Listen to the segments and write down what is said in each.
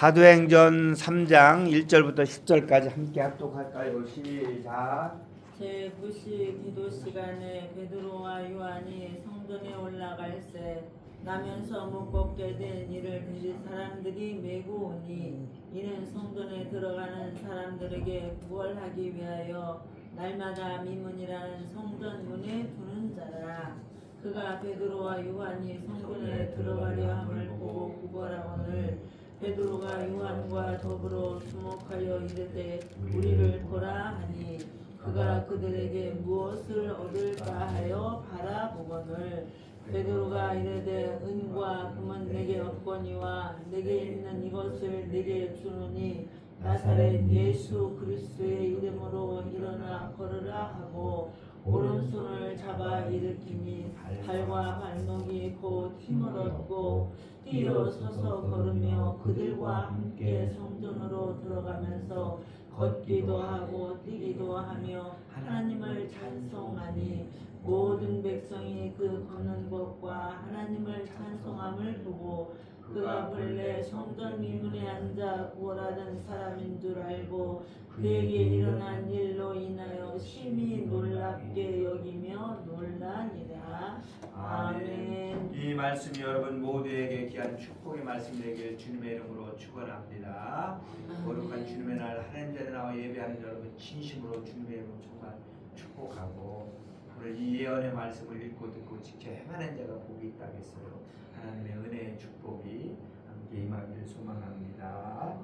사도행전 3장 1절부터 10절까지 함께 합독할까요? 시작. 제9시 기도 시간에 베드로와 요한이 성전에 올라갈새 나면서 무겁게 된 이를 들이 사람들이 메고 오니 이는 성전에 들어가는 사람들에게 구걸하기 위하여 날마다 미문이라는 성전 문에 두는 자라. 그가 베드로와 요한이 성전에 들어가려 함을 보고 구걸하거늘 베드로가 요한과 더불어 주목하여 이르되 우리를 보라 하니 그가 그들에게 무엇을 얻을까 하여 바라보거늘 베드로가 이르되 은과 금은 내게 없거니와 내게 있는 이것을 내게 주노니 나사렛 예수 그리스도의 이름으로 일어나 걸으라 하고 오른손을 잡아 일으키니 발과 발목이 곧 힘을 얻고 뛰어 서서 걸으며 그들과 함께 성전으로 들어가면서 걷기도 하고 뛰기도 하며 하나님을 찬송하니 모든 백성이 그 걷는 것과 하나님을 찬송함을 보고 그가 본래 성전 미문에 앉아 구걸하던 사람인 줄 알고 그에게 일어난 일로 인하여 심히 놀랍게 여기며 놀라니라. 아멘. 이 말씀이 여러분 모두에게 귀한 축복의 말씀이 되길 주님의 이름으로 축원합니다. 거룩한 주님의 날 하나님 전에 나와 예배하는 여러분 진심으로 주님의 이름으로 정말 축복하고 오늘 이 예언의 말씀을 읽고 듣고 직접 행하는 자가 복이 있다겠어요. 하나님의 은혜의 축복이 함께 임하기를 소망합니다.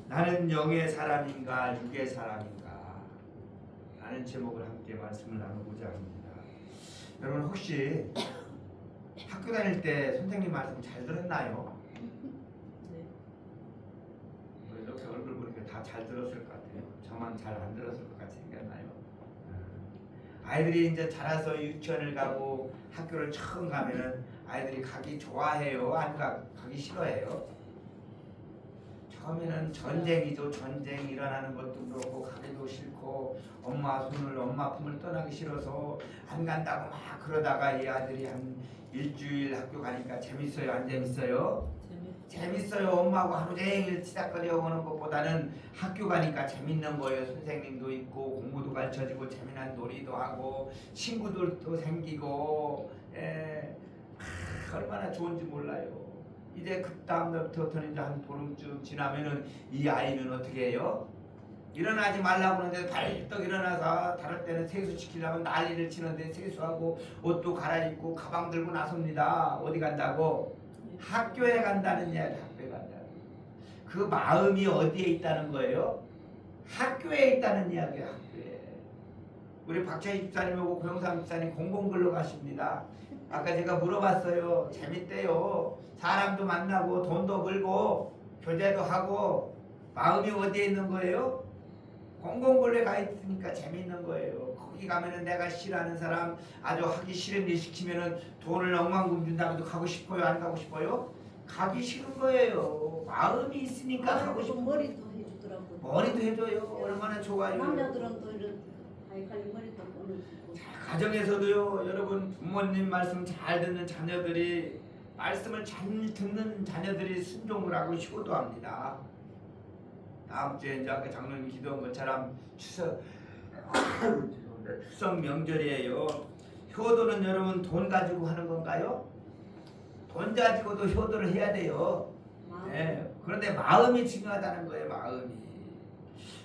나는 영의 사람인가 육의 사람인가 라는 제목을 함께 말씀을 나누고자 합니다. 여러분 혹시 학교 다닐 때 선생님 말씀 잘 들었나요? 네. 이렇게 얼굴 보니까 다 잘 들었을 것 같아요. 저만 잘 안 들었을 것 같이 생겼나요? 아이들이 이제 자라서 유치원을 가고 학교를 처음 가면은 아이들이 가기 좋아해요? 안 가기 싫어해요? 처음에는 전쟁이죠. 전쟁 일어나는 것도 그렇고 가기도 싫고 엄마 품을 떠나기 싫어서 안 간다고 막 그러다가 이 아들이 한 일주일 학교 가니까 재밌어요? 안 재밌어요? 재밌어요. 엄마하고 하루 종일 치닥거려 오는 것보다는 학교 가니까 재밌는 거예요. 선생님도 있고 공부도 가르쳐주고 재미난 놀이도 하고 친구들도 생기고 얼마나 좋은지 몰라요. 이제 그 다음부터는 이제 한 보름쯤 지나면은 이 아이는 어떻게 해요? 일어나지 말라고 하는데 발떡 일어나서 다를 때는 세수시키려면 난리를 치는데 세수하고 옷도 갈아입고 가방 들고 나섭니다. 어디 간다고? 학교에 간다는 이야기. 학교에 간다는 그 마음이 어디에 있다는 거예요? 학교에 있다는 이야기야. 학교에. 우리 박찬희 집사님하고 고영삼 집사님 공공근로 가십니다. 아까 제가 물어봤어요. 재밌대요. 사람도 만나고 돈도 벌고 교제도 하고 마음이 어디에 있는 거예요? 공공근로에 가 있으니까 재밌는 거예요. 거기 가면은 내가 싫어하는 사람 아주 하기 싫은 일 시키면은 돈을 억만금 준다고 해도 가고 싶어요? 안 가고 싶어요? 가기 싫은 거예요. 마음이 있으니까 가고 싶어. 머리도 해주더라고. 머리도 해줘요. 얼마나 좋아요. 남자들은 또 이런 하이칼리 머리도 보내주고. 가정에서도요. 여러분 부모님 말씀 잘 듣는 자녀들이 말씀을 잘 듣는 자녀들이 순종을 하고 효도합니다. 다음 주에 이제 아까 장로님 기도한 것처럼 추석 명절이에요. 효도는 여러분 돈 가지고 하는 건가요? 돈 가지고도 효도를 해야 돼요. 네. 그런데 마음이 중요하다는 거예요. 마음이.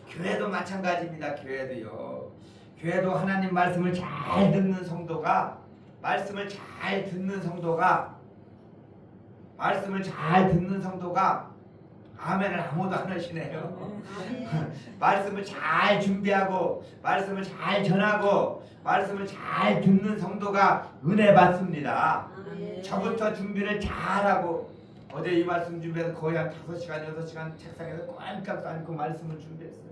교회도 마찬가지입니다. 교회도요. 교회도 하나님 말씀을 잘 듣는 성도가 말씀을 잘 듣는 성도가 아멘을 아무도 안 하시네요. 말씀을 잘 준비하고 말씀을 잘 전하고 말씀을 잘 듣는 성도가 은혜 받습니다. 저부터 준비를 잘하고 어제 이 말씀 준비해서 거의 한 5시간 6시간 책상에서 꼼짝 않고 말씀을 준비했어요.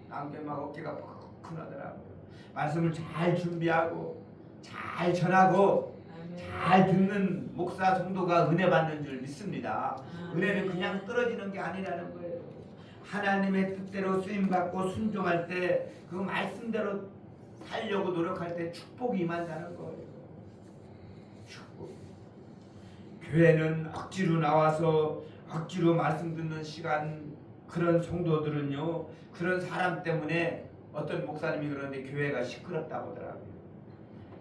남게 막 어깨가 뻐근하더라고요. 말씀을 잘 준비하고 잘 전하고 잘 듣는 목사 성도가 은혜 받는 줄 믿습니다. 은혜는 그냥 떨어지는 게 아니라는 거예요. 하나님의 뜻대로 쓰임받고 순종할 때 그 말씀대로 살려고 노력할 때 축복이 임한다는 거예요. 축복. 교회는 억지로 나와서 억지로 말씀 듣는 시간 그런 성도들은요 그런 사람 때문에 어떤 목사님이 그러는데 교회가 시끄럽다고 하더라고요.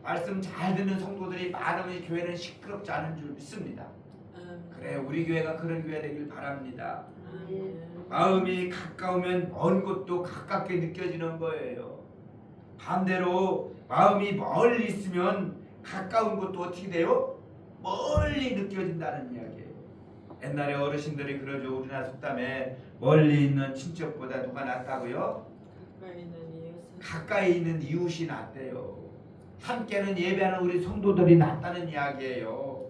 말씀 잘 듣는 성도들이 많으면 교회는 시끄럽지 않은 줄 믿습니다. 그래 우리 교회가 그런 교회 되길 바랍니다. 마음이 가까우면 먼 곳도 가깝게 느껴지는 거예요. 반대로 마음이 멀리 있으면 가까운 곳도 어떻게 돼요? 멀리 느껴진다는 이야기예요. 옛날에 어르신들이 그러죠. 우리나라 속담에 멀리 있는 친척보다 누가 낫다고요? 가까이 있는 이웃이 낫대요. 함께는 예배하는 우리 성도들이 낫다는 이야기예요.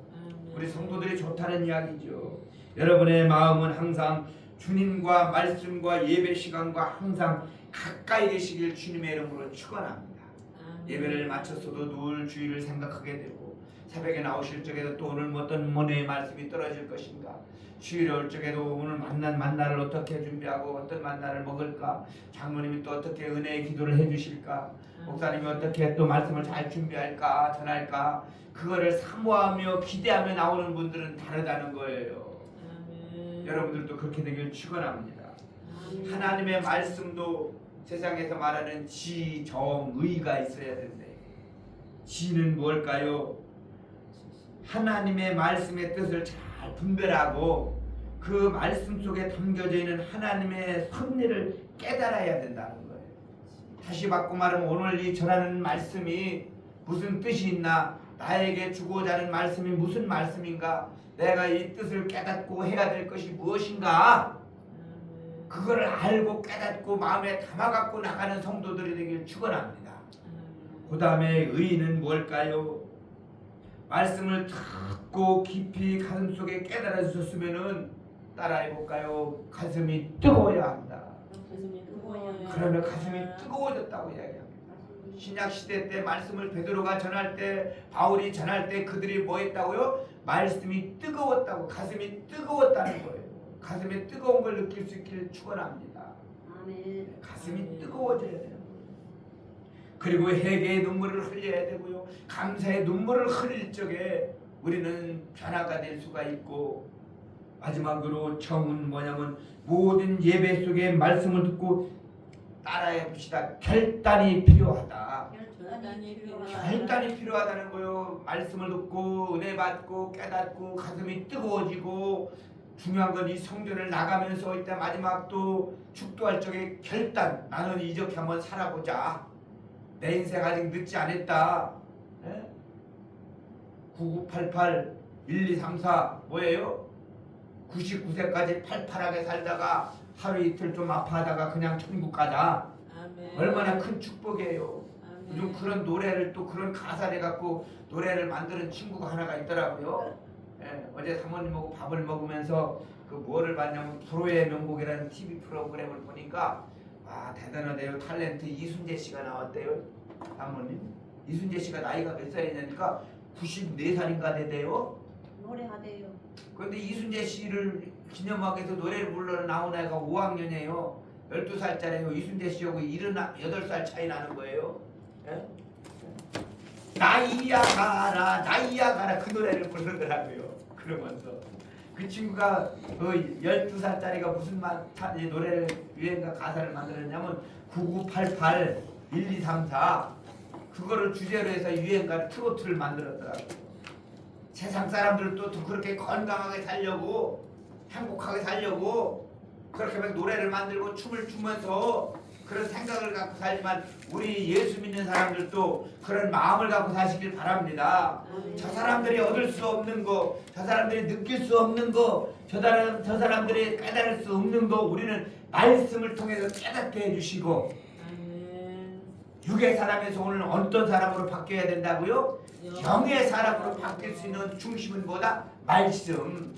우리 성도들이 좋다는 이야기죠. 여러분의 마음은 항상 주님과 말씀과 예배 시간과 항상 가까이 계시길 주님의 이름으로 축원합니다. 예배를 마쳤어도 늘 주일을 생각하게 되고 새벽에 나오실 적에도 또 오늘 어떤 은혜의 말씀이 떨어질 것인가, 주일에 올 적에도 오늘 만나를 어떻게 준비하고 어떤 만나를 먹을까, 장로님이 또 어떻게 은혜의 기도를 해주실까, 목사님이 어떻게 또 말씀을 잘 준비할까 전할까, 그거를 사모하며 기대하며 나오는 분들은 다르다는 거예요. 여러분들도 그렇게 되길 축원합니다. 하나님의 말씀도 세상에서 말하는 지, 정, 의가 있어야 된대. 지는 뭘까요? 하나님의 말씀의 뜻을 잘 분별하고 그 말씀 속에 담겨져 있는 하나님의 섭리를 깨달아야 된다는 거예요. 다시 바꿔 말하면 오늘 이 전하는 말씀이 무슨 뜻이 있나, 나에게 주고자 하는 말씀이 무슨 말씀인가, 내가 이 뜻을 깨닫고 해야 될 것이 무엇인가, 그거를 알고 깨닫고 마음에 담아갖고 나가는 성도들이 되길 축원합니다. 그 다음에 의는 뭘까요? 말씀을 듣고 깊이 가슴속에 깨달아 주셨으면은 따라해 볼까요? 가슴이 뜨거워야 한다. 그러면 가슴이 뜨거워졌다고 이야기합니다. 신약 시대 때 말씀을 베드로가 전할 때, 바울이 전할 때 그들이 뭐 했다고요? 말씀이 뜨거웠다고, 가슴이 뜨거웠다는 거예요. 가슴에 뜨거운 걸 느낄 수 있기를 축원합니다. 가슴이 뜨거워져야 돼요. 그리고 회개의 눈물을 흘려야 되고요. 감사의 눈물을 흘릴 적에 우리는 변화가 될 수가 있고, 마지막으로 정은 뭐냐면 모든 예배 속에 말씀을 듣고 따라해 봅시다. 결단이 필요하다. 결단이 필요하다는 거예요. 말씀을 듣고 은혜 받고 깨닫고 가슴이 뜨거워지고, 중요한 건 이 성전을 나가면서 이때 마지막 또 축도할 적에 결단, 나는 이렇게 한번 살아보자. 내 인생 아직 늦지 않았다. 9988 1234 뭐예요? 99세까지 팔팔하게 살다가 하루 이틀 좀 아파하다가 그냥 천국 가자. 얼마나 큰 축복이에요. 요즘 그런 노래를 또 그런 가사를 갖고 노래를 만드는 친구가 하나가 있더라고요. 어제 사모님하고 밥을 먹으면서 그 뭐를 봤냐면 프로의 명곡이라는 TV 프로그램을 보니까 와 대단하대요. 탤런트 이순재 씨가 나왔대요. 사모님 이순재 씨가 나이가 몇 살이냐니까 94살인가 되대요. 노래하대요. 그런데 이순재 씨를 기념하기 위해서 노래를 불러 나온 애가 5학년이에요. 12살짜리예요. 이순재 씨하고 78살 차이 나는 거예요. 나이야 가라 그 노래를 부르더라고요. 그러면서 그 친구가 12살짜리가 무슨 노래를 유행가 가사를 만들었냐면 9988 1234 그거를 주제로 해서 유행가 트로트를 만들었더라고요. 세상 사람들도 또 그렇게 건강하게 살려고 행복하게 살려고 그렇게 막 노래를 만들고 춤을 추면서 그런 생각을 갖고 살지만 우리 예수 믿는 사람들도 그런 마음을 갖고 사시길 바랍니다. 저 사람들이 얻을 수 없는 거, 저 사람들이 느낄 수 없는 거, 저 사람들이 깨달을 수 없는 거 우리는 말씀을 통해서 깨닫게 해주시고, 육의 사람에서 오늘 어떤 사람으로 바뀌어야 된다고요? 영의 사람으로 바뀔 수 있는 중심은 뭐다? 말씀.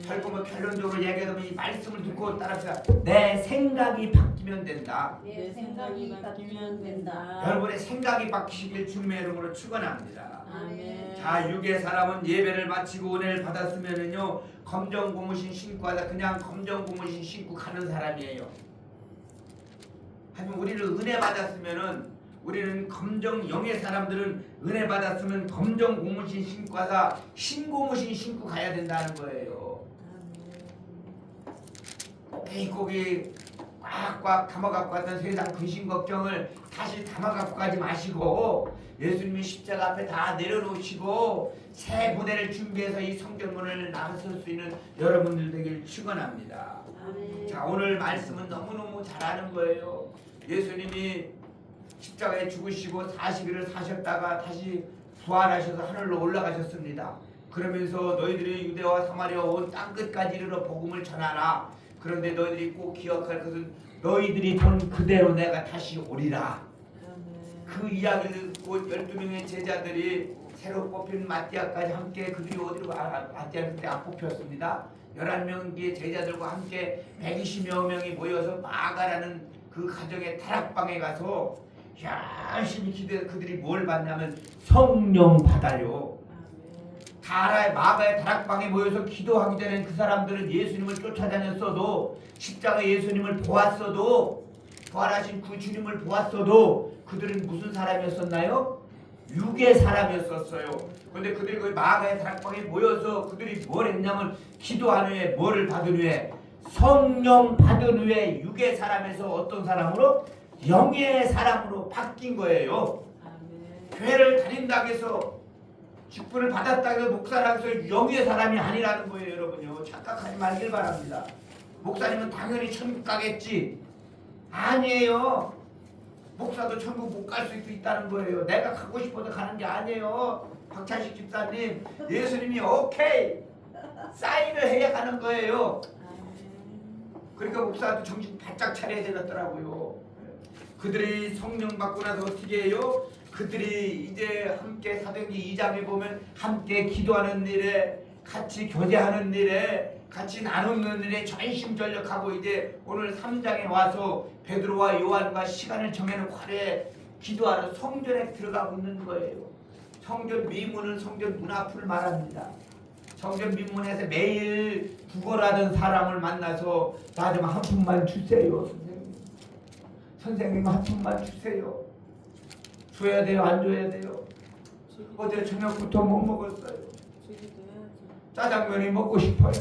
결국은 결론적으로 얘기하면 이 말씀을 듣고 따라합시다. 내 생각이 바뀌면 된다. 내 생각이 바뀌면 된다. 여러분의 생각이 바뀌시길 주님의 이름으로 축원합니다. 아멘. 자, 육의 사람은 예배를 마치고 은혜를 받았으면은요 검정 고무신 신고 하다 그냥 검정 고무신 신고 가는 사람이에요. 하지만 우리는 은혜 받았으면은 우리는 검정 영의 사람들은 은혜 받았으면 검정 고무신 신고 하다 흰 고무신 신고 가야 된다는 거예요. 대고기 꽉꽉 담아갖고 갔던 세상 근심 걱정을 다시 담아갖고 가지 마시고 예수님이 십자가 앞에 다 내려놓으시고 새 부대를 준비해서 이 성전문을 나설 수 있는 여러분들 되길 축원합니다. 아멘. 자, 오늘 말씀은 너무너무 잘하는 거예요. 예수님이 십자가에 죽으시고 40일을 사셨다가 다시 부활하셔서 하늘로 올라가셨습니다. 그러면서 너희들이 유대와 사마리아 온 땅끝까지 이르러 복음을 전하라. 그런데 너희들이 꼭 기억할 것은 너희들이 본 그대로 내가 다시 오리라. 그 이야기를 듣고 12명의 제자들이 새로 뽑힌 마띠아까지 함께 그들이 어디로 마띠아는 그때 안 뽑혔습니다. 11명의 제자들과 함께 120여 명이 모여서 마가라는 그 가정의 다락방에 가서 열심히 기도해서 그들이 뭘 받냐면 성령 받아요. 다라의 마가의 다락방에 모여서 기도하기 전에 그 사람들은 예수님을 쫓아다녔어도 십자가 예수님을 보았어도 부활하신 그 주님을 보았어도 그들은 무슨 사람이었었나요? 육의 사람이었었어요. 그런데 그들이 그 마가의 다락방에 모여서 그들이 뭘 했냐면 기도한 후에 뭐를 받은 후에 성령 받은 후에 육의 사람에서 어떤 사람으로? 영의 사람으로 바뀐 거예요. 교회를 다닌다고 해서 직분을 받았다고 해서 목사라고 해서 영의 사람이 아니라는 거예요. 여러분요, 착각하지 말길 바랍니다. 목사님은 당연히 천국 가겠지. 아니에요. 목사도 천국 못 갈 수도 있다는 거예요. 내가 가고 싶어서 가는 게 아니에요. 박찬식 집사님, 예수님이 오케이 사인을 해야 가는 거예요. 그러니까 목사도 정신 바짝 차려야 되겠더라고요. 그들이 성령 받고 나서 어떻게 해요? 그들이 이제 함께 사도행전 2장에 보면 함께 기도하는 일에 같이 교제하는 일에 같이 나누는 일에 전심전력하고 이제 오늘 3장에 와서 베드로와 요한과 시간을 정해놓고 하루에 기도하러 성전에 들어가고 있는 거예요. 성전 미문은 성전 문 앞을 말합니다. 성전 민문에서 매일 구걸하던 사람을 만나서 나 좀 한 푼만 주세요. 선생님 한 푼만 주세요. 줘야 돼요? 안 줘야 돼요? 어제 저녁부터 못 먹었어요. 짜장면이 먹고 싶어요.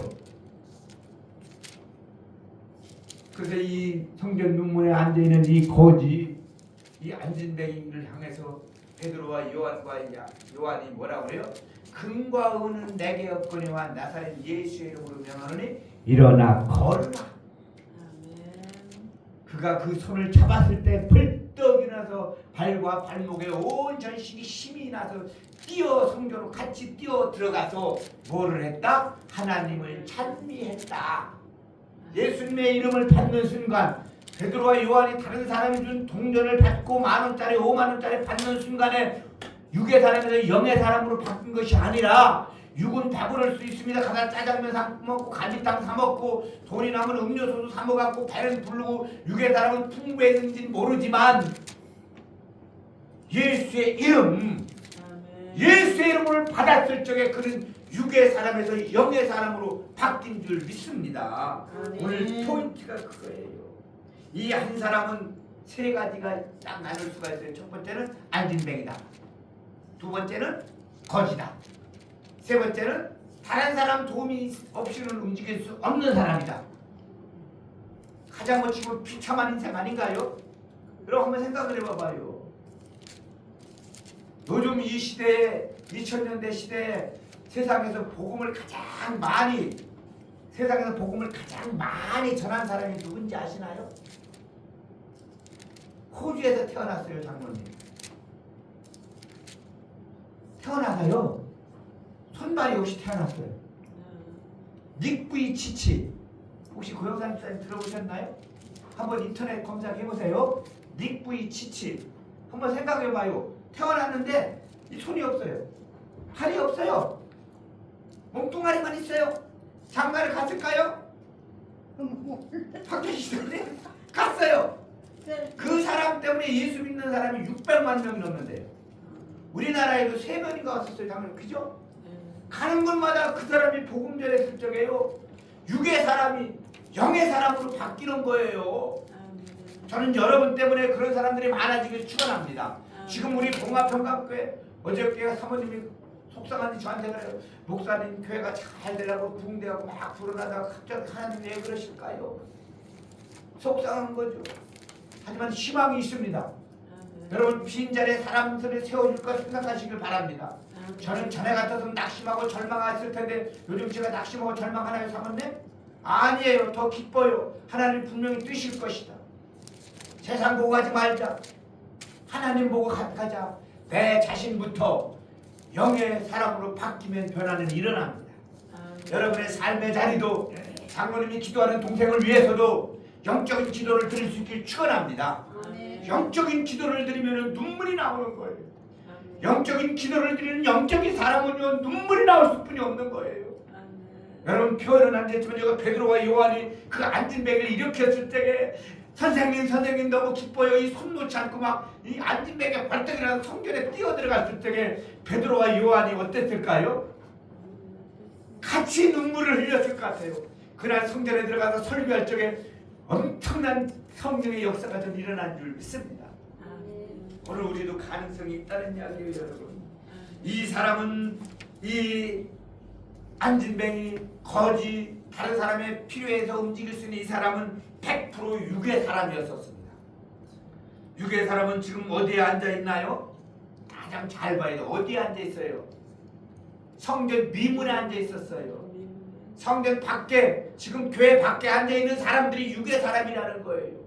그래서 이 성전 눈문에 앉아있는 이 거지, 이 안진뱅이를 향해서 베드로와 요한이 뭐라고 그래요? 금과 은은 내게 없거니와 나사렛 예수의 이름으로 명하노니 일어나 걸으라. 그가 그 손을 잡았을 때 벌떡 일어나서 발과 발목에 온 전신이 힘이 나서 뛰어 성전으로 같이 뛰어 들어가서 뭐를 했다? 하나님을 찬미했다. 예수님의 이름을 받는 순간 베드로와 요한이 다른 사람이 준 동전을 받고 10,000원짜리 50,000원짜리 받는 순간에 육의 사람에서 영의 사람으로 바뀐 것이 아니라 육은 배부를 수 있습니다. 가서 짜장면 사 먹고 갈비탕 사 먹고 돈이 나면 음료수도 사 먹고 배는 부르고 육의 사람은 풍부했는지는 모르지만 예수의 이름, 예수의 이름을 받았을 적에 그는 육의 사람에서 영의 사람으로 바뀐 줄 믿습니다. 오늘 포인트가 그거예요. 이 한 사람은 세 가지가 딱 나눌 수가 있어요. 첫 번째는 안진뱅이다. 두 번째는 거지다. 세 번째는 다른 사람 도움이 없이는 움직일 수 없는 사람이다. 가장 멋지고 비참한 인생 아닌가요? 여러분 한번 생각을 해봐봐요. 요즘 이 시대에 2000년대 시대에 세상에서 복음을 가장 많이 전한 사람이 누군지 아시나요? 호주에서 태어났어요. 장모님 태어나서요 손발이 없이 태어났어요. 닉 부이치치, 혹시 고영산 집사님 들어보셨나요? 한번 인터넷 검색해보세요. 닉 부이치치 한번 생각해봐요. 태어났는데 이 손이 없어요. 팔이 없어요. 몸뚱아리만 있어요. 장가를 갔을까요? 박태시선님 갔어요. 그 사람 때문에 예수 믿는 사람이 600만 명이 넘는데요. 우리나라에도 3명인가 왔었어요. 당연히 그죠? 가는 곳마다 그 사람이 복음 전했을 적에요. 육의 사람이 영의 사람으로 바뀌는 거예요. 저는 여러분 때문에 그런 사람들이 많아지길 축원합니다. 지금 우리 봉합평강교회 어저께 사모님이 속상한지 저한테 그래요. 목사님 교회가 잘 되려고 붕대하고 막 불어나다가 갑자기 하나님 왜 그러실까요? 속상한 거죠. 하지만 희망이 있습니다. 아멘. 여러분 빈자리에 사람들을 세워줄 것 생각하시길 바랍니다. 아멘. 저는 전에 같았으면 낙심하고 절망했을 텐데 요즘 제가 낙심하고 절망하나요, 사모님? 아니에요. 더 기뻐요. 하나님 분명히 뜨실 것이다. 세상 보고 가지 말자. 하나님 보고 가자. 내 자신부터 영의 사람으로 바뀌면 변화는 일어납니다. 아멘. 여러분의 삶의 자리도 장로님이 기도하는 동생을 위해서도 영적인 기도를 드릴 수 있길 축원합니다. 아멘. 영적인 기도를 드리면 눈물이 나오는 거예요. 아멘. 영적인 기도를 드리는 영적인 사람은요 눈물이 나올 수뿐이 없는 거예요. 아멘. 여러분 표현은 안 됐지만 제가 베드로와 요한이 그 앉은 베개를 일으켰을 때에 선생님 너무 기뻐요. 이 손 놓지 않고 막 이 앉은 베개 발등이라는 성전에 뛰어 들어갔을 때에 베드로와 요한이 어땠을까요? 같이 눈물을 흘렸을 것 같아요. 그날 성전에 들어가서 설교할 적에 엄청난 성령의 역사가 좀 일어난 줄 믿습니다. 아멘. 오늘 우리도 가능성이 있다는 이야기예요, 여러분. 이 사람은 이 안진뱅이, 거지, 다른 사람의 필요해서 움직일 수 있는 이 사람은 100% 육의 사람이었었습니다. 육의 사람은 지금 어디에 앉아 있나요? 가장 잘 봐야 돼요. 어디에 앉아 있어요? 성전 미문에 앉아 있었어요. 성전 밖에, 지금 교회 밖에 앉아 있는 사람들이 육의 사람이라는 거예요.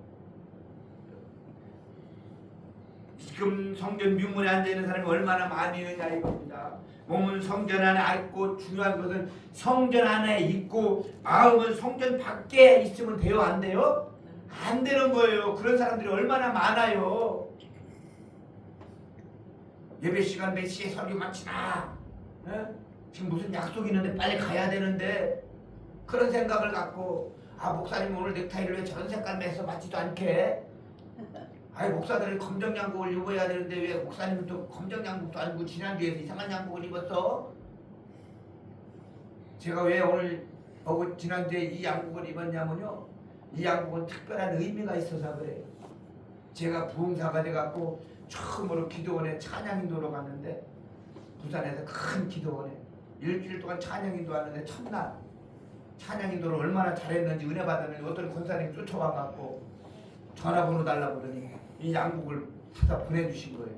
지금 성전 미문에 앉아 있는 사람이 얼마나 많이 있느냐 이겁니다. 몸은 성전 안에 있고 중요한 것은 성전 안에 있고 마음은 성전 밖에 있으면 돼요, 안 돼요? 안 되는 거예요. 그런 사람들이 얼마나 많아요. 예배 시간 몇 시에 설교 마치나? 에? 지금 무슨 약속이 있는데 빨리 가야 되는데 그런 생각을 갖고 목사님 오늘 넥타이를 왜 저런 색깔 매서 맞지도 않게? 목사들이 검정 양복을 입어야 되는데 왜 목사님은 또 검정 양복도 아니고 지난주에 이상한 양복을 입었어? 제가 왜 오늘 보고 지난주에 이 양복을 입었냐면요, 이 양복은 특별한 의미가 있어서 그래요. 제가 부흥사가 돼갖고 처음으로 기도원에 찬양인도로 갔는데, 부산에서 큰 기도원에 일주일 동안 찬양인도 하는데 첫날 찬양인도를 얼마나 잘했는지 은혜 받았는지 어떤 권사님이 쫓아와갖고 전화번호 달라고 그러니 이 양복을 사다 보내주신 거예요.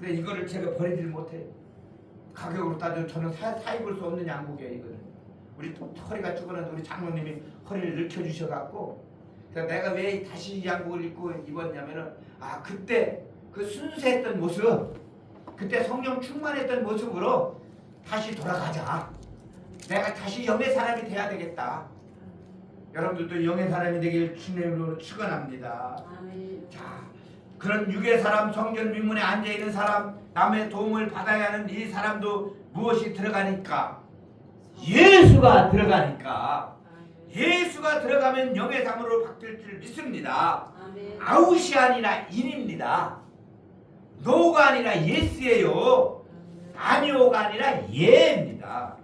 근데 이거를 제가 버리질 못해요. 가격으로 따져 저는 사 입을 수 없는 양복이에요. 이거는 우리 허리가 쭈그는데 우리 장로님이 허리를 늘켜주셔갖고, 그래서 내가 왜 다시 이 양복을 입었냐면은 그때 그 순수했던 모습, 그때 성령 충만했던 모습으로 다시 돌아가자. 내가 다시 영의 사람이 돼야 되겠다. 여러분들도 영의 사람이 되길 주님으로 축원합니다. 아멘. 자, 그런 육의 사람, 성전 민문에 앉아있는 사람, 남의 도움을 받아야 하는 이 사람도 무엇이 들어가니까? 예수가 들어가니까. 예수가 들어가면 영의 사람으로 바뀔 줄 믿습니다. 아멘. 아웃이 아니라 인입니다. 노가 아니라 예스예요. 아니오가 아니라 예입니다.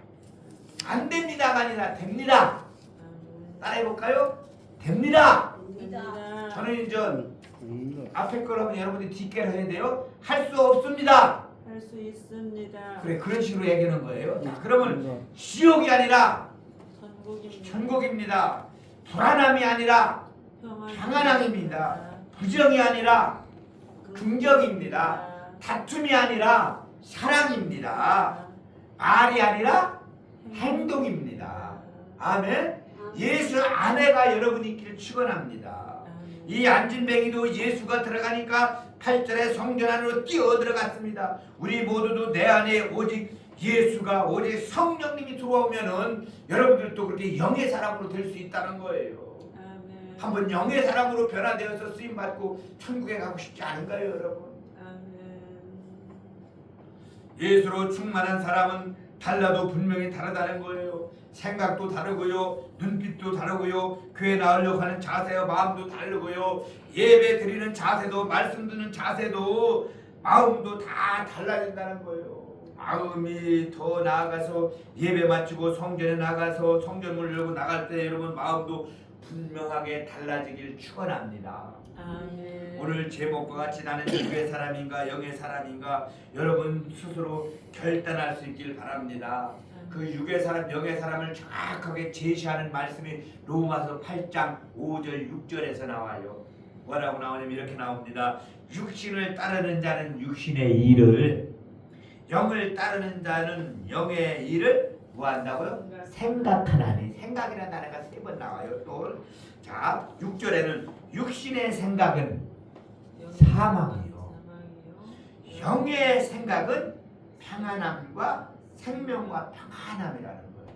안 됩니다가 아니라 됩니다. 따라해볼까요? 됩니다. 됩니다. 저는 이제 앞에 거라면 여러분들이 뒷게를 해야 돼요. 할 수 없습니다. 할 수 있습니다. 그래, 그런 식으로 얘기하는 거예요. 자, 그러면 지옥이 아니라 천국입니다. 불안함이 아니라 평안함입니다. 부정이 아니라 긍정입니다. 다툼이 아니라 사랑입니다. 말이 아니라 행동입니다. 아멘. 예수 아내가 여러분 있기를 축원합니다. 이 안진뱅이도 예수가 들어가니까 8절에 성전 안으로 뛰어 들어갔습니다. 우리 모두도 내 안에 오직 예수가, 오직 성령님이 들어오면은 여러분들도 그렇게 영의 사람으로 될 수 있다는 거예요. 아멘. 한번 영의 사람으로 변화되어서 쓰임 받고 천국에 가고 싶지 않은가요, 여러분? 아멘. 예수로 충만한 사람은 달라도 분명히 다르다는 거예요. 생각도 다르고요, 눈빛도 다르고요, 교회 나오려고 하는 자세와 마음도 다르고요, 예배 드리는 자세도, 말씀 듣는 자세도, 마음도 다 달라진다는 거예요. 마음이 더 나아가서 예배 마치고 성전에 나가서 성전문을 열고 나갈 때 여러분 마음도 분명하게 달라지길 축원합니다. 아멘. 오늘 제목과 같이 나는 육의 사람인가 영의 사람인가 여러분 스스로 결단할 수 있길 바랍니다. 그 육의 사람 영의 사람을 정확하게 제시하는 말씀이 로마서 8장 5절 6절에서 나와요. 뭐라고 나오냐면 이렇게 나옵니다. 육신을 따르는 자는 육신의 일을, 영을 따르는 자는 영의 일을 뭐 한다고요? 생각하나니. 생각이라는 단어가 3번 나와요. 또 자 6절에는 육신의 생각은 사망이요, 영의 생각은 평안함과 생명과 평안함이라는 거예요.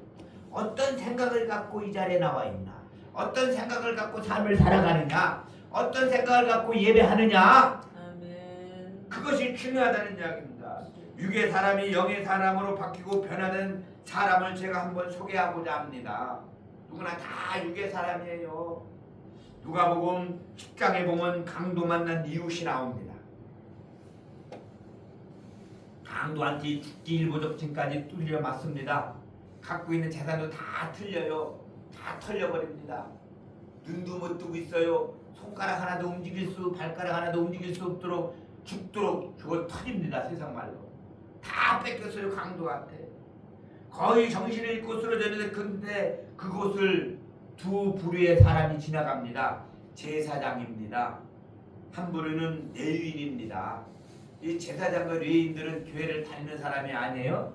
어떤 생각을 갖고 이 자리에 나와 있나, 어떤 생각을 갖고 삶을 살아가느냐, 어떤 생각을 갖고 예배하느냐, 아멘. 그것이 중요하다는 이야기입니다. 육의 사람이 영의 사람으로 바뀌고 변화된 사람을 제가 한번 소개하고자 합니다. 누구나 다 육의 사람이에요. 누가복음 10장에 보면 강도 만난 이웃이 나옵니다. 강도한테 죽기 일보 직전까지 뚫려 맞습니다. 갖고 있는 재산도 다 틀려요. 다 털려버립니다. 눈도 못 뜨고 있어요. 손가락 하나도 움직일 수, 발가락 하나도 움직일 수 없도록 죽도록 그걸 터집니다. 세상 말로 다 뺏겼어요. 강도한테 거의 정신을 잃고 쓰러졌는데, 근데 그곳을 두 부류의 사람이 지나갑니다. 제사장입니다. 한 부류는 레위인입니다. 이 제사장과 레위인들은 교회를 다니는 사람이 아니에요.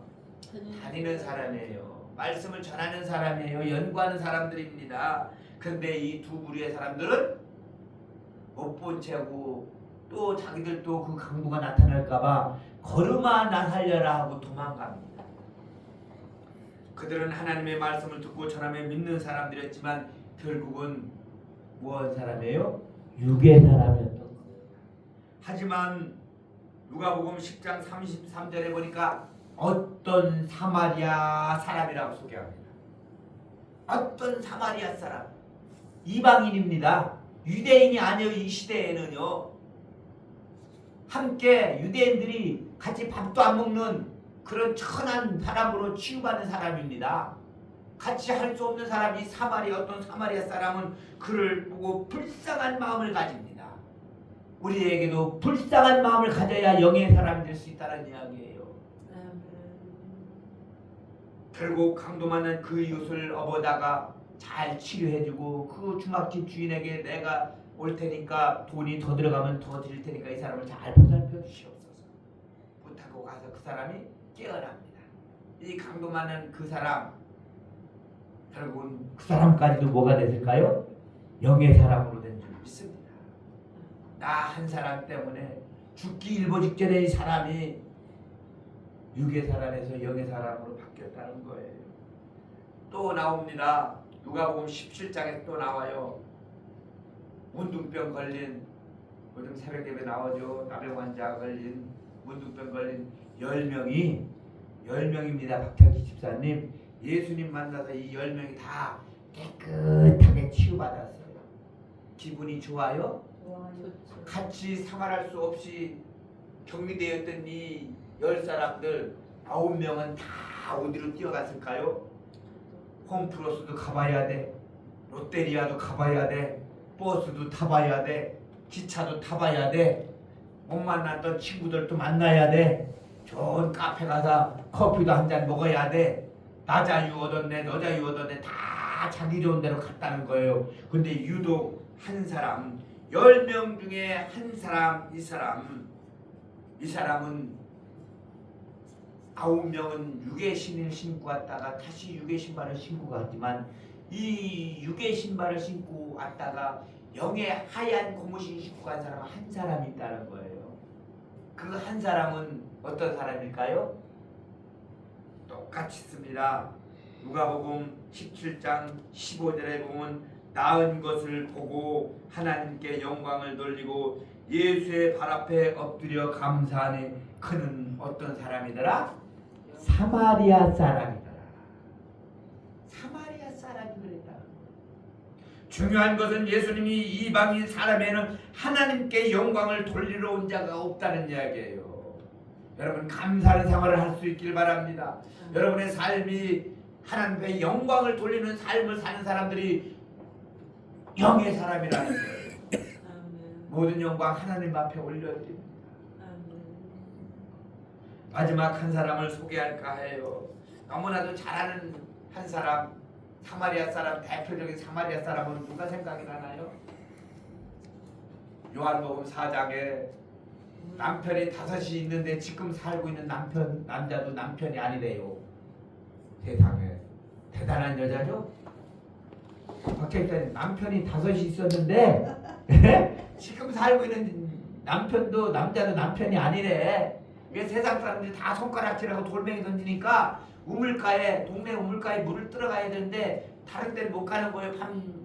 다니는 사람이에요. 말씀을 전하는 사람이에요. 연구하는 사람들입니다. 그런데 이 두 부류의 사람들은 못 본 채고 또 자기들도 그 강도가 나타날까봐 걸음아 나 살려라 하고 도망갑니다. 그들은 하나님의 말씀을 듣고 전하며 믿는 사람들이었지만 결국은 무엇 사람이에요? 육의 사람이었던 거예요. 하지만 누가복음 10장 33절에 보니까 어떤 사마리아 사람이라고 소개합니다. 어떤 사마리아 사람, 이방인입니다. 유대인이 아니에요. 이 시대에는요. 함께 유대인들이 같이 밥도 안 먹는 그런 천한 사람으로 취급하는 사람입니다. 같이 할 수 없는 사람이 어떤 사마리아 사람은 그를 보고 불쌍한 마음을 가집니다. 우리에게도 불쌍한 마음을 가져야 영의 사람이 될 수 있다는 이야기예요. 결국 강도 만난 그 이웃을 업어다가 잘 치료해주고, 그 중학집 주인에게 내가 올 테니까 돈이 더 들어가면 더 드릴 테니까 이 사람을 잘 보살펴 주시옵소서 부탁하고 가서 그 사람이 깨어납니다. 이 강도 만난 그 사람, 결국은 그 사람까지도 뭐가 됐을까요? 영의 사람으로 된 줄 믿습니다. 나 한 사람 때문에 죽기 일보 직전에 이 사람이 육의 사람에서 영의 사람으로 바뀌었다는 거예요. 또 나옵니다. 누가복음 17장에 또 나와요. 문둥병 걸린, 요즘 새벽 예배 나오죠. 나병 환자 걸린, 문둥병 걸린 10명입니다. 박창기 집사님, 예수님 만나서 이 10명이 다 깨끗하게 치유받았어요. 기분이 좋아요? 같이 생활할 수 없이 격리되었던 이 10사람들 9명은 다 어디로 뛰어갔을까요? 홈플러스도 가봐야 돼, 롯데리아도 가봐야 돼, 버스도 타봐야 돼, 기차도 타봐야 돼, 못 만났던 친구들도 만나야 돼, 좋은 카페 가서 커피도 한 잔 먹어야 돼, 나 자유 얻었네, 너 자유 얻었네, 다 자기 좋은 대로 갔다는 거예요. 근데 유독 한 사람, 10명 중에 한 사람, 이 사람은 9명은 육의 신을 신고 왔다가 다시 육의 신발을 신고 갔지만, 이 육의 신발을 신고 왔다가 영의 하얀 고무신 신고 간 사람은 한 사람이 있다는 거예요. 그 한 사람은 어떤 사람일까요? 똑같이 씁니다. 누가복음 17장 15절에 보면 나은 것을 보고 하나님께 영광을 돌리고 예수의 발 앞에 엎드려 감사하니 그는 어떤 사람이더라? 사마리아 사람이더라. 사마리아 사람이 그랬다. 중요한 것은 예수님이 이방인 사람에는 하나님께 영광을 돌리러 온 자가 없다는 이야기예요. 여러분, 감사하는 생활을 할 수 있길 바랍니다. 여러분의 삶이 하나님께 영광을 돌리는 삶을 사는 사람들이 영의 사람이라는 거예요. 모든 영광 하나님 앞에 올려드립니다. 마지막 한 사람을 소개할까 해요. 너무나도 잘 아는 한 사람, 사마리아 사람, 대표적인 사마리아 사람은 누가 생각이 나나요? 요한복음 4장에 남편이 5이 있는데 지금 살고 있는 남자도 남편이 아니래요. 세상에 대단한 여자죠? 박혜선 남편이 5이 있었는데 지금 살고 있는 남자도 남편이 아니래. 왜 세상 사람들이 다 손가락질하고 돌멩이 던지니까 동네 우물가에 물을 들어가야 되는데 다른 데는 못 가는 거예요.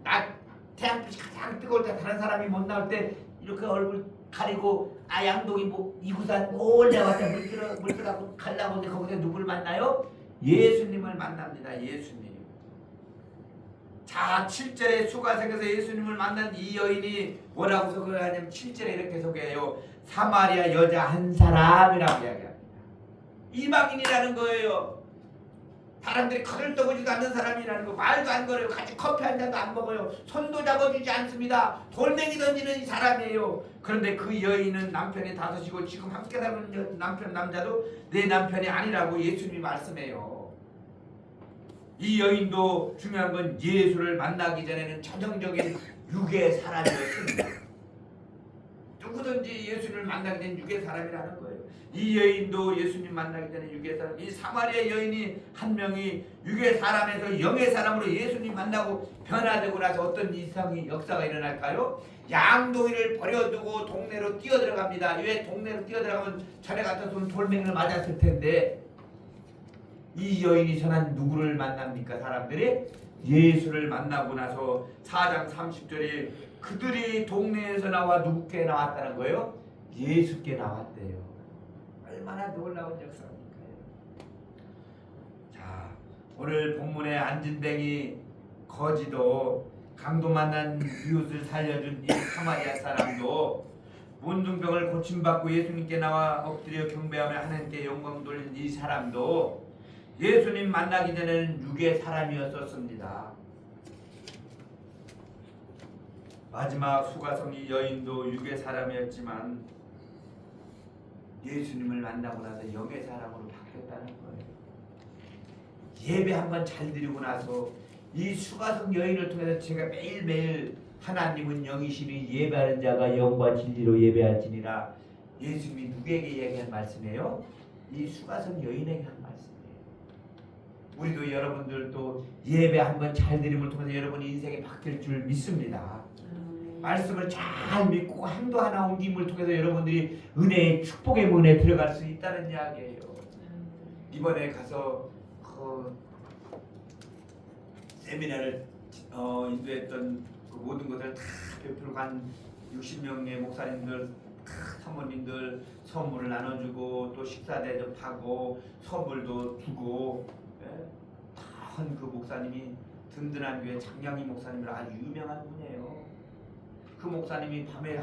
낮 태양빛이 가장 뜨거울 때 다른 사람이 못 나올 때 이렇게 얼굴 가리고 양동이 이구산 몰래 왔다 물 들어가고 가려고 하는데 거기서 누굴 만나요? 예수님을 만납니다. 예수님. 자, 7절에 수가성에서 예수님을 만난 이 여인이 뭐라고 소개하냐면 7절에 이렇게 소개해요. 사마리아 여자 한 사람이라고 이야기합니다. 이방인이라는 거예요. 사람들이 거들떠보지도 않는 사람이라는 거. 말도 안 걸어요. 같이 커피 한 잔도 안 먹어요. 손도 잡아주지 않습니다. 돌멩이 던지는 이 사람이에요. 그런데 그 여인은 남편이 5이고 지금 함께 사는 남자도 내 남편이 아니라고 예수님이 말씀해요. 이 여인도 중요한 건 예수를 만나기 전에는 전형적인 육의 사람이었습니다. 누구든지 예수를 만나게 된 육의 사람이라는 거예요. 이 여인도 예수님 만나기 전에 육의 사람, 이 사마리아 여인이 한 명이 육의 사람에서 영의 사람으로 예수님 만나고 변화되고 나서 어떤 이상이 역사가 일어날까요? 양동이를 버려두고 동네로 뛰어들어갑니다. 왜 동네로 뛰어들어가면 전에 같았으면 돌멩이를 맞았을 텐데 이 여인이 전한 누구를 만납니까? 사람들이 예수를 만나고 나서 4장 30절에 그들이 동네에서 나와 누구께 나왔다는 거예요? 예수께 나왔대요. 얼마나 놀라운 역사입니까요? 자, 오늘 본문의 안진뱅이 거지도 강도 만난 이웃을 살려준 이 사마리아 사람도 문둥병을 고침받고 예수님께 나와 엎드려 경배하며 하나님께 영광 돌린 이 사람도 예수님 만나기 전에는 육의 사람이었었습니다. 마지막 수가성이 여인도 육의 사람이었지만 예수님을 만나고 나서 영의 사람으로 바뀌었다는 거예요. 예배 한번 잘 드리고 나서 이 수가성 여인을 통해서 제가 매일매일 하나님은 영이시니 예배하는 자가 영과 진리로 예배할지니라 예수님이 누구에게 얘기한 말씀이에요? 이 수가성 여인에게 한 말씀이에요. 우리도 여러분들도 예배 한번 잘 드림을 통해서 여러분의 인생이 바뀔 줄 믿습니다. 말씀을 잘 믿고 행동 하나 옮김을 통해서 여러분들이 은혜의 축복의 문에 들어갈 수 있다는 이야기예요. 이번에 가서 그 세미나를 인도했던 그 모든 것을 다 베풀고 한 60명의 목사님들, 사모님들 선물을 나눠주고 또 식사 대접하고 선물도 주고 다 한 그 목사님이 든든한 교회 장량희 목사님으로 아주 유명한 분이에요. 그 목사님이 밤에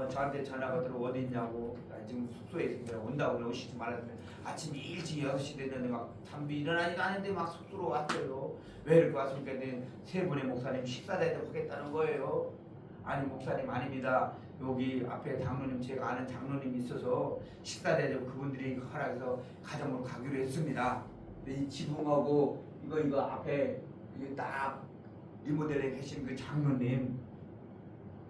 저한테 전화가 들어 어디 있냐고 지금 숙소에 있으면 온다고 오시지 말았는데 아침 일찍 6시 됐는데 막 잠비 일어나지도 않는데 막 숙소로 왔어요. 왜 이렇게 왔습니까? 세 분의 목사님 식사 대접하겠다는 거예요. 아니 목사님 아닙니다. 여기 앞에 장로님 제가 아는 장로님이 있어서 식사 대접 그분들이 허락해서 가정으로 가기로 했습니다. 이 지붕하고 이거 앞에 이게 딱 리모델에 계신 그 장로님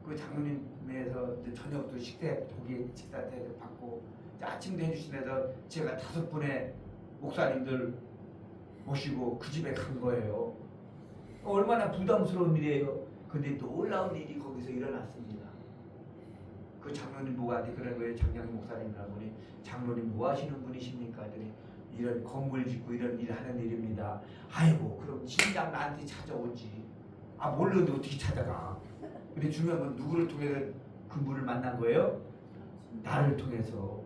그 장로님에서 저녁도 거기 식사 대접 받고 아침도 해주시면서 제가 5분의 목사님들 모시고 그 집에 간 거예요. 얼마나 부담스러운 일이에요. 근데 놀라운 일이 거기서 일어났습니다. 그 장로님 뭐한테 그런 거예요. 장량희 목사님이라고 보니 장로님 뭐 하시는 분이십니까? 하더니 이런 건물 짓고 이런 일 하는 일입니다. 아이고 그럼 진작 나한테 찾아오지. 모르는데 어떻게 찾아가. 근데 중요한 건 누구를 통해서 그분을 만난 거예요? 나를 통해서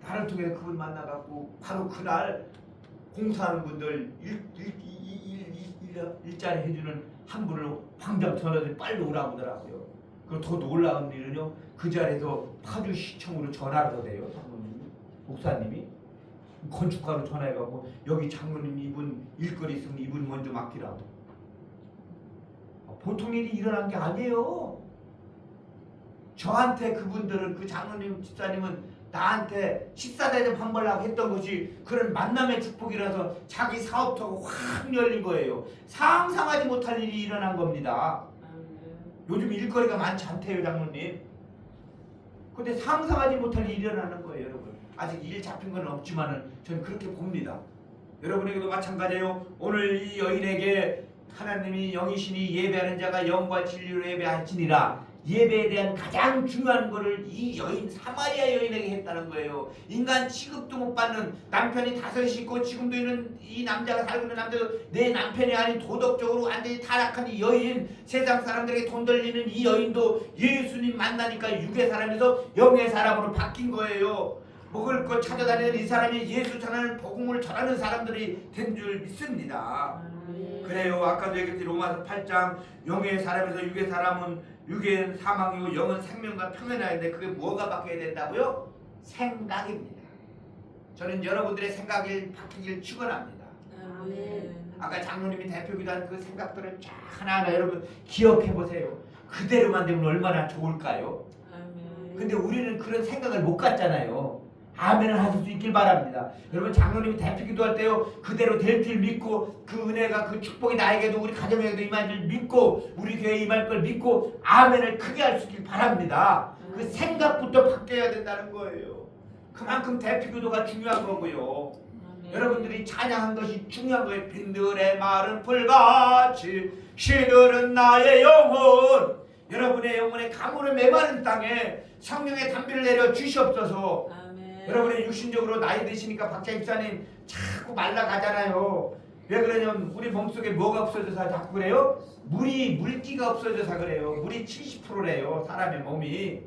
그분 만나갖고 바로 그날 공사하는 분들 일자리 해주는 한 분을 당장 전화해서 빨리 오라고 하더라고요. 그리고 더 놀라운 일은요, 그 자리에서 파주시청으로 전화를 하대요. 장로님, 목사님이 건축가로 전화해갖고 여기 장로님 이분 일거리 있으면 이분 먼저 맡기라고. 보통 일이 일어난 게 아니에요. 저한테 그분들은 그 장로님 집사님은 나한테 식사 대접한 걸라고 했던 것이 그런 만남의 축복이라서 자기 사업터가 확 열린 거예요. 상상하지 못할 일이 일어난 겁니다. 요즘 일거리가 많지 않대요, 장로님. 근데 상상하지 못할 일이 일어나는 거예요, 여러분. 아직 일 잡힌 건 없지만은 저는 그렇게 봅니다. 여러분에게도 마찬가지예요. 오늘 이 여인에게 하나님이 영이시니 예배하는 자가 영과 진리로 예배하시니라. 예배에 대한 가장 중요한 것을 이 여인, 사마리아 여인에게 했다는 거예요. 인간 취급도 못 받는, 남편이 다섯이 있고 지금도 있는 이 남자가 살고 있는 남자도 내 남편이 아닌 도덕적으로 완전히 타락한 이 여인, 세상 사람들에게 돈 돌리는 이 여인도 예수님 만나니까 육의 사람에서 영의 사람으로 바뀐 거예요. 먹을 것 찾아다니는 이 사람이 예수 전하는 복음을 전하는 사람들이 된 줄 믿습니다. 그래요. 아까도 얘기했듯이 로마서 8장 영의 사람에서 육의 사람은 육의 사망이고 영은 생명과 평안하는데 그게 뭐가 바뀌어야 된다고요? 생각입니다. 저는 여러분들의 생각이 바뀌길 축원합니다. 아까 장로님이 대표기도한 그 생각들을 쫙 하나하나 여러분 기억해 보세요. 그대로만 되면 얼마나 좋을까요? 근데 우리는 그런 생각을 못 갖잖아요. 아멘을 하실 수 있길 바랍니다. 여러분 장로님이 대표기도 할 때요 그대로 될 줄 믿고 그 은혜가 그 축복이 나에게도 우리 가정에게도 임할 줄 믿고 우리 교회에 임할 걸 믿고 아멘을 크게 할 수 있길 바랍니다. 그 생각부터 바뀌어야 된다는 거예요. 그만큼 대표기도가 중요한 거고요. 여러분들이 찬양한 것이 중요한 거예요. 빈들의 마른 풀같이 시들은 나의 영혼. 여러분의 영혼의 가물을 메마른 땅에 성령의 담비를 내려 주시옵소서. 여러분의 육신적으로 나이 드시니까 박자 입사님 자꾸 말라가잖아요. 왜 그러냐면 우리 몸속에 뭐가 없어져서 자꾸 그래요? 물기가 없어져서 그래요. 물이 70%래요. 사람의 몸이.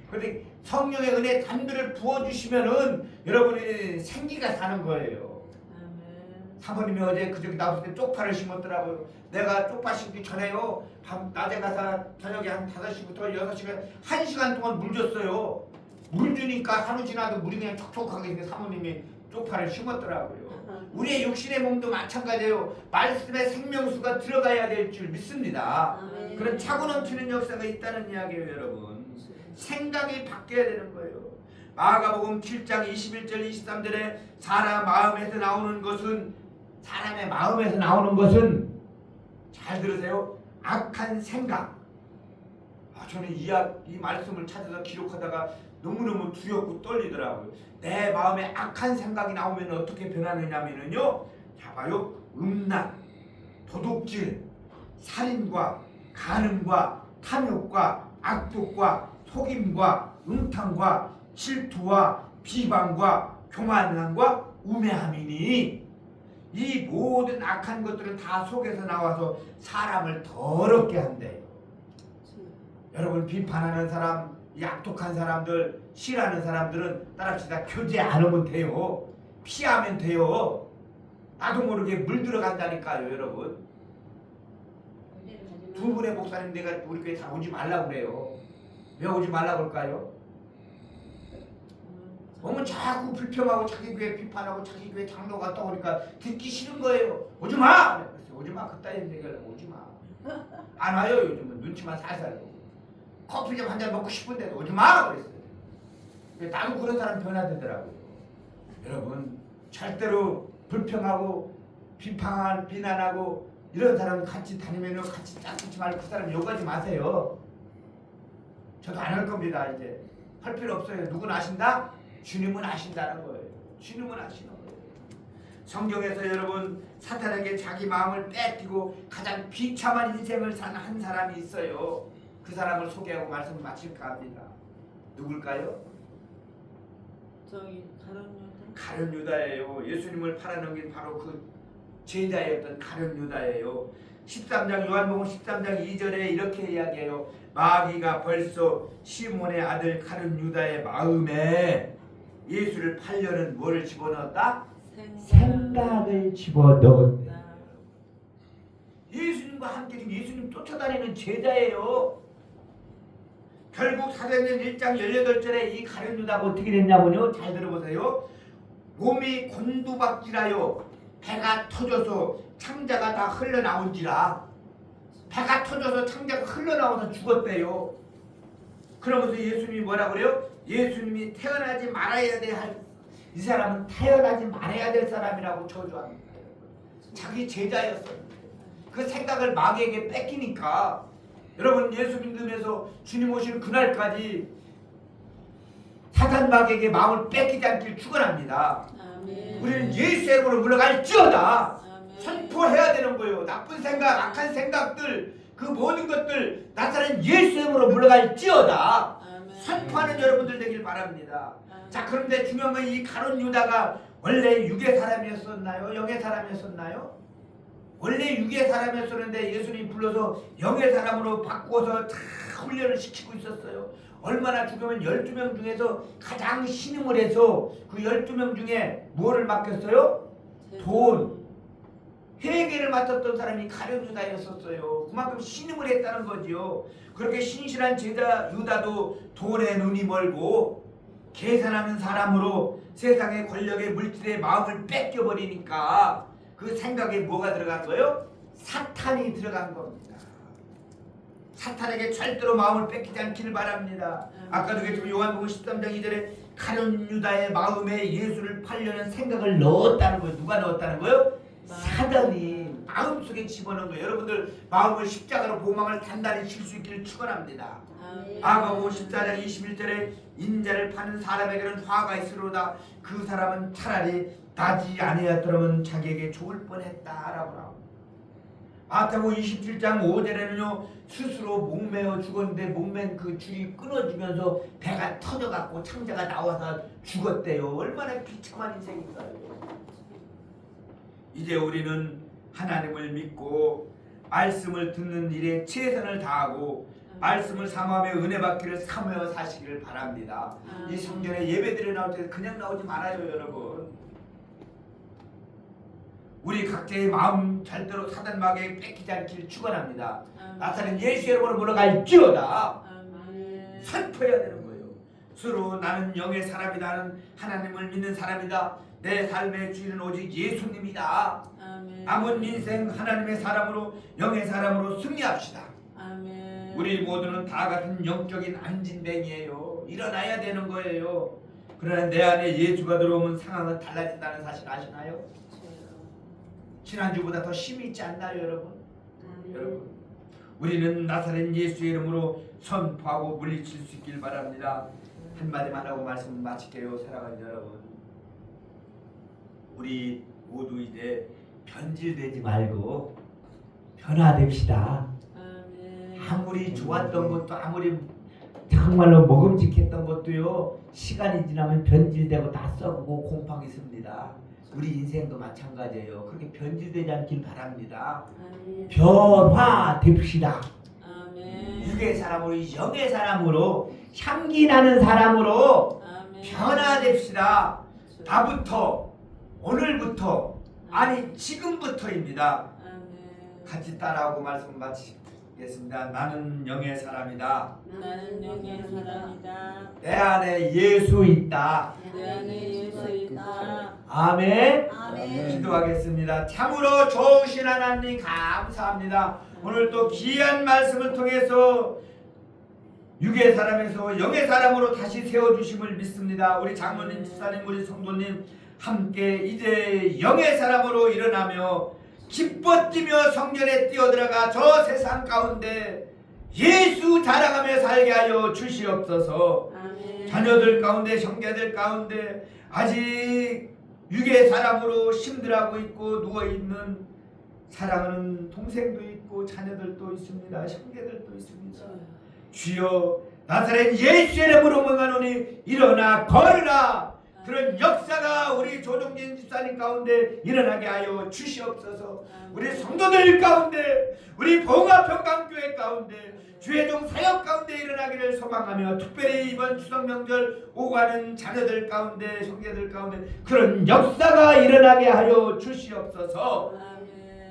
그런데 성령의 은혜 담비를 부어주시면은 여러분이 생기가 사는 거예요. 사모님이 어제 그저께 나왔을 때 쪽파를 심었더라고요. 내가 쪽파 심기 전에요. 낮에 가서 저녁에 한 5시부터 6시간 1시간 동안 물 줬어요. 물 주니까 하루 지나도 물이 그냥 촉촉하게 사모님이 쪽파를 심었더라고요. 우리의 육신의 몸도 마찬가지예요. 말씀의 생명수가 들어가야 될 줄 믿습니다. 그런 차고 넘치는 역사가 있다는 이야기예요, 여러분. 생각이 바뀌어야 되는 거예요. 마가복음 7장 21절 23절에 사람의 마음에서 나오는 것은 잘 들으세요. 악한 생각. 저는 이 말씀을 찾아서 기록하다가 너무너무 두렵고 떨리더라고요. 내 마음에 악한 생각이 나오면 어떻게 변하느냐면요. 봐요. 음란, 도둑질, 살인과 간음과 탐욕과 악독과 속임과 음탕과 질투와 비방과 교만함과 우매함이니 이 모든 악한 것들은 다 속에서 나와서 사람을 더럽게 한대요. 여러분 비판하는 사람, 이 악독한 사람들, 싫어하는 사람들은 따라합시다. 교제 안 하면 돼요. 피하면 돼요. 나도 모르게 물들어간다니까요, 여러분. 두 분의 목사님 내가 우리 교회 다 오지 말라고 그래요. 왜 오지 말라고 할까요? 오면 자꾸 불평하고 자기 교회 비판하고 자기 교회 장로가 떠오니까 듣기 싫은 거예요. 오지 마! 오지 마. 그따위 얘기하려고 오지 마. 안 와요, 요즘은. 눈치만 살살 보고. 커피 좀 한 잔 먹고 싶은데도 오지 마! 그랬어요. 나도 그런 사람 변화되더라고요. 여러분, 절대로 불평하고 비난하고 이런 사람 같이 다니면 같이 짝짓지 말고 그 사람 욕하지 마세요. 저도 안 할 겁니다. 이제 할 필요 없어요. 누군 아신다? 주님은 아신다는 거예요. 주님은 아시는 거예요. 성경에서 여러분 사탄에게 자기 마음을 뺏기고 가장 비참한 인생을 산 한 사람이 있어요. 그 사람을 소개하고 말씀 마칠까 합니다. 누굴까요? 저기 다른 여자. 가룟 유다예요. 예수님을 팔아넘긴 바로 그 제자였던 가룟 유다예요. 13장 요한복음 13장 2절에 이렇게 이야기해요. 마귀가 벌써 시몬의 아들 가룟 유다의 마음에 예수를 팔려는 뭐를 집어넣었다? 생각을 집어넣었다. 예수님과 함께 지금 예수님 쫓아다니는 제자예요. 결국 사도행전 1장 18절에 이 가룟 유다가 어떻게 됐냐면요. 잘 들어보세요. 몸이 곤두박질하여 배가 터져서 창자가 다 흘러나온지라. 배가 터져서 창자가 흘러나와서 죽었대요. 그러면서 예수님이 뭐라 그래요? 예수님이 태어나지 말아야 이 사람은 태어나지 말아야 될 사람이라고 저주합니다. 자기 제자였어요. 그 생각을 마귀에게 뺏기니까 여러분 예수 믿으면서 주님 오시는 그날까지 사단 마귀에게 마음을 뺏기지 않길 축원합니다. 아멘. 우리는 예수의 이름으로 물러갈지어다 아멘. 선포해야 되는 거예요. 나쁜 생각, 악한 생각들, 그 모든 것들 나타낸 예수의 이름으로 물러갈지어다 아멘. 선포하는 여러분들 되길 바랍니다. 아멘. 자, 그런데 중요한 건 이 가룟 유다가 원래 육의 사람이었었나요? 영의 사람이었었나요? 원래 육의 사람이었었는데 예수님이 불러서 영의 사람으로 바꾸어서 다 훈련을 시키고 있었어요. 얼마나 죽으면 12명 중에서 가장 신임을 해서 그 12명 중에 뭐를 맡겼어요? 돈, 회계를 맡았던 사람이 가룟 유다였었어요. 그만큼 신임을 했다는 거지요. 그렇게 신실한 제자 유다도 돈에 눈이 멀고 계산하는 사람으로 세상의 권력의 물질의 마음을 뺏겨버리니까 그 생각에 뭐가 들어간 거예요? 사탄이 들어간 겁니다. 사탄에게 절대로 마음을 뺏기지 않기를 바랍니다. 아까도 그랬지만 요한복음 13장 2절에 가룟 유다의 마음에 예수를 팔려는 생각을 넣었다는 거예요. 누가 넣었다는 거예요? 사단이 마음속에 집어넣은 거예요. 여러분들 마음을 십자가로 보망을 단단히 칠 수 있기를 축원합니다. 마가복음 14장 21절에 인자를 파는 사람에게는 화가 있으로다. 그 사람은 차라리 나지 아니었더라면 자기에게 좋을 뻔했다라고 나옵니다. 마태복음 27장 5절에는요 스스로 목매어 죽었는데 목맨 그 줄이 끊어지면서 배가 터져갖고 창자가 나와서 죽었대요. 얼마나 비참한 인생인가요. 이제 우리는 하나님을 믿고 말씀을 듣는 일에 최선을 다하고 말씀을 사모하며 은혜 받기를 사모하여 사시기를 바랍니다. 이 성전에 예배드려 나올 때 그냥 나오지 말아요 여러분. 우리 각자의 마음 절대로 사단 마귀에게 뺏기지 않기를 축원합니다. 나사렛 예수의 이름으로 물러갈지어다 선포해야 되는 거예요. 스스로 나는 영의 사람이다. 나는 하나님을 믿는 사람이다. 내 삶의 주인은 오직 예수님이다. 남은 인생 하나님의 사람으로 영의 사람으로 승리합시다. 우리 모두는 다 같은 영적인 안진뱅이에요. 일어나야 되는 거예요. 그러나 내 안에 예수가 들어오면 상황은 달라진다는 사실 아시나요? 지난주보다 더 힘이 있지 않나요 여러분? 여러분 우리는 나사렛 예수의 이름으로 선포하고 물리칠 수 있길 바랍니다. 한마디만 하고 말씀 마칠게요. 사랑하는 여러분, 우리 모두 이제 변질되지 말고 변화됩시다. 아무리 좋았던 것도 아무리 정말로 먹음직했던 것도요 시간이 지나면 변질되고 다 썩고 곰팡이 씁니다. 우리 인생도 마찬가지예요. 그렇게 변질되지 않길 바랍니다. 변화됩시다. 육의 사람으로 영의 사람으로 향기 나는 사람으로 변화됩시다. 나부터 오늘부터 아니 지금부터입니다. 같이 따라하고 말씀 마치겠습니다. 나는 영의 사람이다. 나는 영의 사람이다. 내 안에 예수 있다. 내 안에 예수 있다. 아멘. 아멘. 기도하겠습니다. 참으로 좋으신 하나님 감사합니다. 오늘 또 귀한 말씀을 통해서 육의 사람에서 영의 사람으로 다시 세워주심을 믿습니다. 우리 장로님, 집사님, 우리 성도님 함께 이제 영의 사람으로 일어나며 기뻐 뛰며 성전에 뛰어들어가 저 세상 가운데 예수 자랑하며 살게 하여 주시옵소서. 자녀들 가운데 형제들 가운데 아직 육의 사람으로 힘들어하고 있고 누워있는 사랑하는 동생도 있고 자녀들도 있습니다. 형제들도 있습니다. 주여 나사렛 예수의 이름으로 명하노니 일어나 걸으라. 그런 역사가 우리 조동진 집사님 가운데 일어나게 하여 주시옵소서. 우리 성도들 가운데 우리 봉화평강교회 가운데 주의종 사역 가운데 일어나기를 소망하며 특별히 이번 추석 명절 오가는 자녀들 가운데 형제들 가운데 그런 역사가 일어나게 하여 주시옵소서.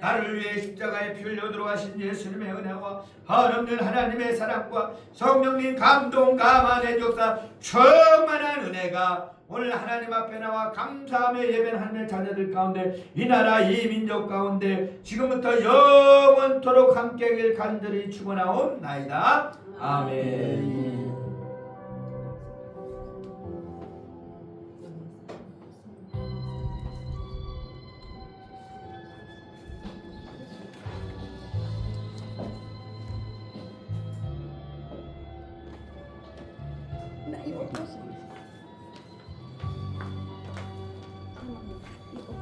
나를 위해 십자가에 피 흘려 들어가신 예수님의 은혜와 한없는 하나님의 사랑과 성령님 감동 감안의 역사 충만한 은혜가 오늘 하나님 앞에 나와 감사하며 예배하는 하나님의 자녀들 가운데 이 나라 이 민족 가운데 지금부터 영원토록 함께 하길 간절히 축원하옵나이다. 아멘. 나 이거 떴어.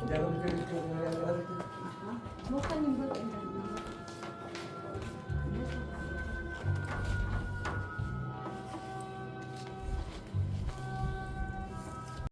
내가 그렇게